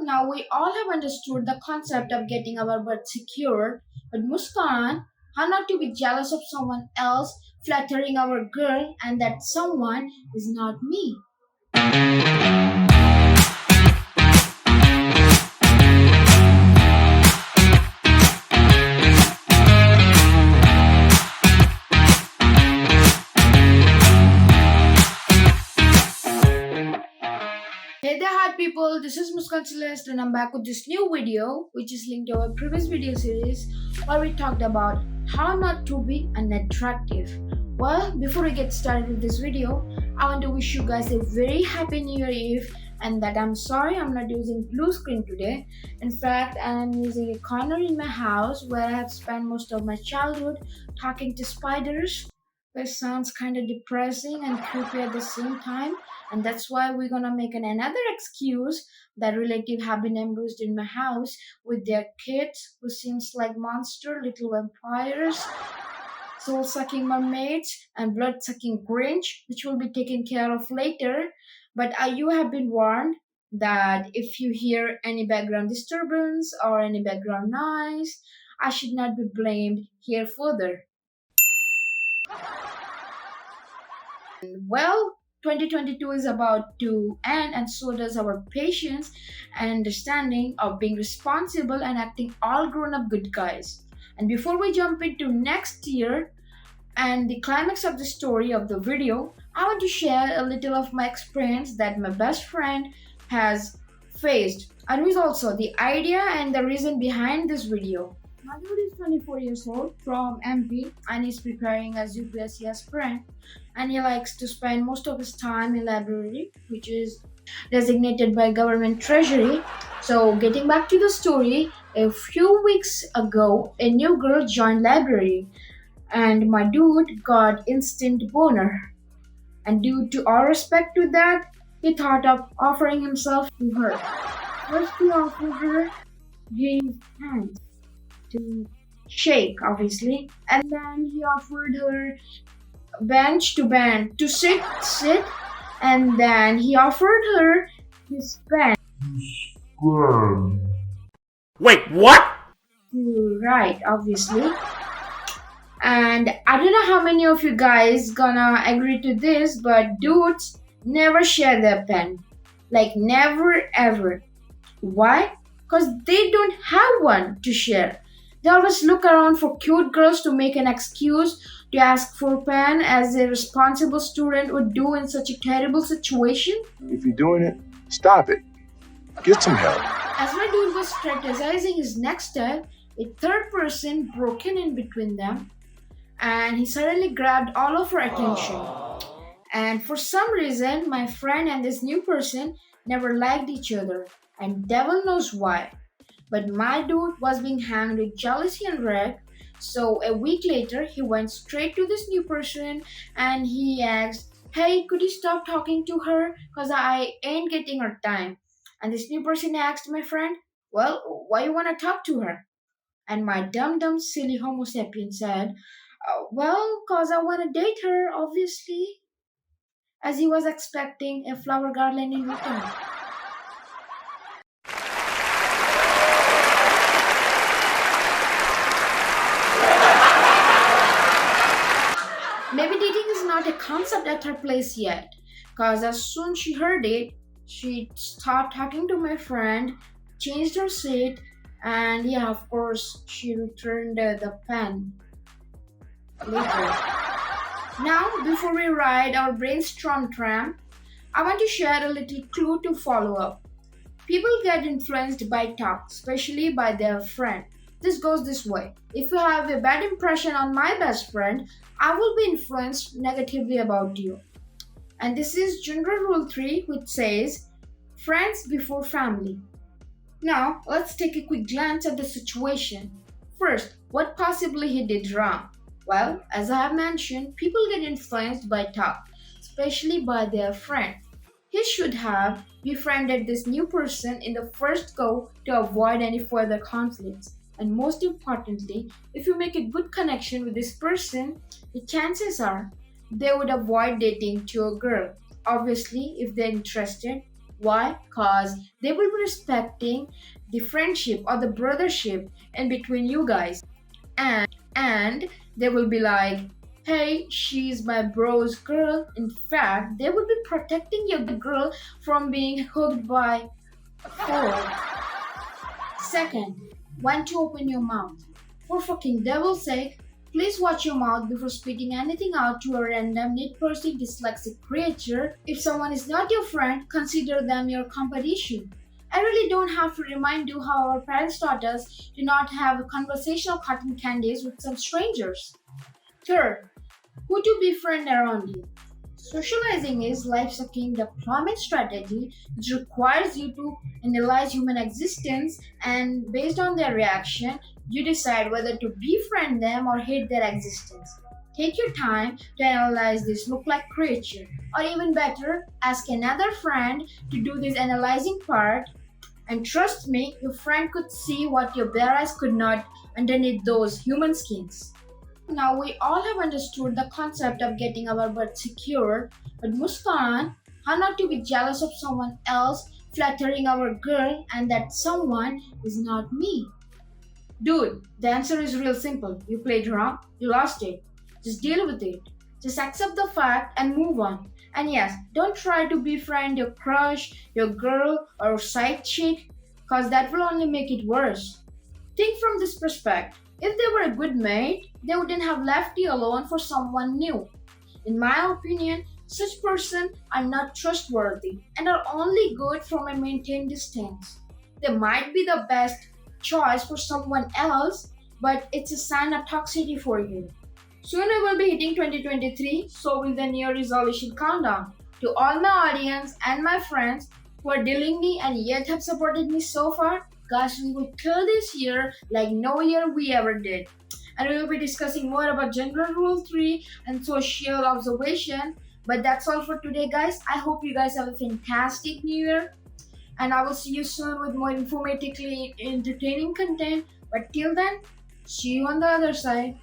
Now we all have understood the concept of getting our birth secured, but Muskan, how not to be jealous of someone else flattering our girl and that someone is not me? Hey there, hi people, this is Muskan Celeste and I'm back with this new video which is linked to our previous video series where we talked about how not to be unattractive. Well, before we get started with this video, I want to wish you guys a very happy New Year Eve and that I'm sorry I'm not using blue screen today. In fact, I'm using a corner in my house where I have spent most of my childhood talking to spiders, which sounds kind of depressing and creepy at the same time, and that's why we're gonna make another excuse that relative have been ambushed in my house with their kids who seems like monster little vampires, soul-sucking mermaids, and blood-sucking Grinch, which will be taken care of later. But you have been warned that if you hear any background disturbance or any background noise, I should not be blamed here further. Well, 2022 is about to end, and so does our patience and understanding of being responsible and acting all grown up good guys. And before we jump into next year and the climax of the story of the video, I want to share a little of my experience that my best friend has faced, and who is also the idea and the reason behind this video. My dude is 24 years old from MP and is preparing as UPSC aspirant, and he likes to spend most of his time in library, which is designated by government treasury. So getting back to the story, a few weeks ago a new girl joined library and my dude got instant boner, and due to all respect to that, he thought of offering himself to her. First he offered her his hands to shake, obviously, and then he offered her bench to bend to sit, and then he offered her his pen Wait, what? to write, obviously. And I don't know how many of you guys gonna agree to this, but dudes never share their pen. Like never ever. Why? Because they don't have one to share. They always look around for cute girls to make an excuse to ask for a pen, as a responsible student would do in such a terrible situation. If you're doing it, stop it. Get some help. As my dude was strategizing his next step, a third person broke in between them and he suddenly grabbed all of her attention. And for some reason, my friend and this new person never liked each other, and devil knows why. But my dude was being hanged with jealousy and rage. So a week later, he went straight to this new person and he asked, "Hey, could you stop talking to her? Because I ain't getting her time." And this new person asked my friend, "Well, why you want to talk to her?" And my dumb, silly Homo sapien said, "Well, because I want to date her, obviously," as he was expecting a flower garland in return. Maybe dating is not a concept at her place yet, because as soon she heard it, she stopped talking to my friend, changed her seat, and yeah, of course, she returned the pen later. Now, before we ride our brainstorm tram, I want to share a little clue to follow up. People get influenced by talk, especially by their friend. This goes this way. If you have a bad impression on my best friend, I will be influenced negatively about you. And this is general rule 3, which says friends before family. Now, let's take a quick glance at the situation. First, what possibly he did wrong? Well, as I have mentioned, people get influenced by talk, especially by their friend. He should have befriended this new person in the first go to avoid any further conflicts. And most importantly, if you make a good connection with this person, the chances are they would avoid dating to a girl. Obviously, if they're interested, Why? Because they will be respecting the friendship or the brothership in between you guys. And they will be like, hey, she's my bro's girl. In fact, they will be protecting your girl from being hooked by a fool. Second, when to open your mouth. For fucking devil's sake, please watch your mouth before spitting anything out to a random nitpicky dyslexic creature. If someone is not your friend, consider them your competition. I really don't have to remind you how our parents taught us to not have conversational cotton candies with some strangers. Third, who to befriend around you. Socializing is life-sucking deployment strategy which requires you to analyze human existence, and based on their reaction, you decide whether to befriend them or hate their existence. Take your time to analyze this look-like creature, or even better, ask another friend to do this analyzing part, and trust me, your friend could see what your bare eyes could not underneath those human skins. Now we all have understood the concept of getting our butt secure, but Muskan, how not to be jealous of someone else flattering our girl and that someone is not me? Dude, the answer is real simple. You played wrong, you lost it. Just deal with it. Just accept the fact and move on. And yes, don't try to befriend your crush, your girl, or side chick, cause that will only make it worse. Think from this perspective. If they were a good mate, they wouldn't have left you alone for someone new. In my opinion, such persons are not trustworthy and are only good from a maintained distance. They might be the best choice for someone else, but it's a sign of toxicity for you. Soon we will be hitting 2023, so will the New Year resolution countdown. To all my audience and my friends who are dealing me and yet have supported me so far, guys, we will kill this year like no year we ever did. And we will be discussing more about General Rule 3 and social observation. But that's all for today, guys. I hope you guys have a fantastic New Year. And I will see you soon with more informatively entertaining content. But till then, see you on the other side.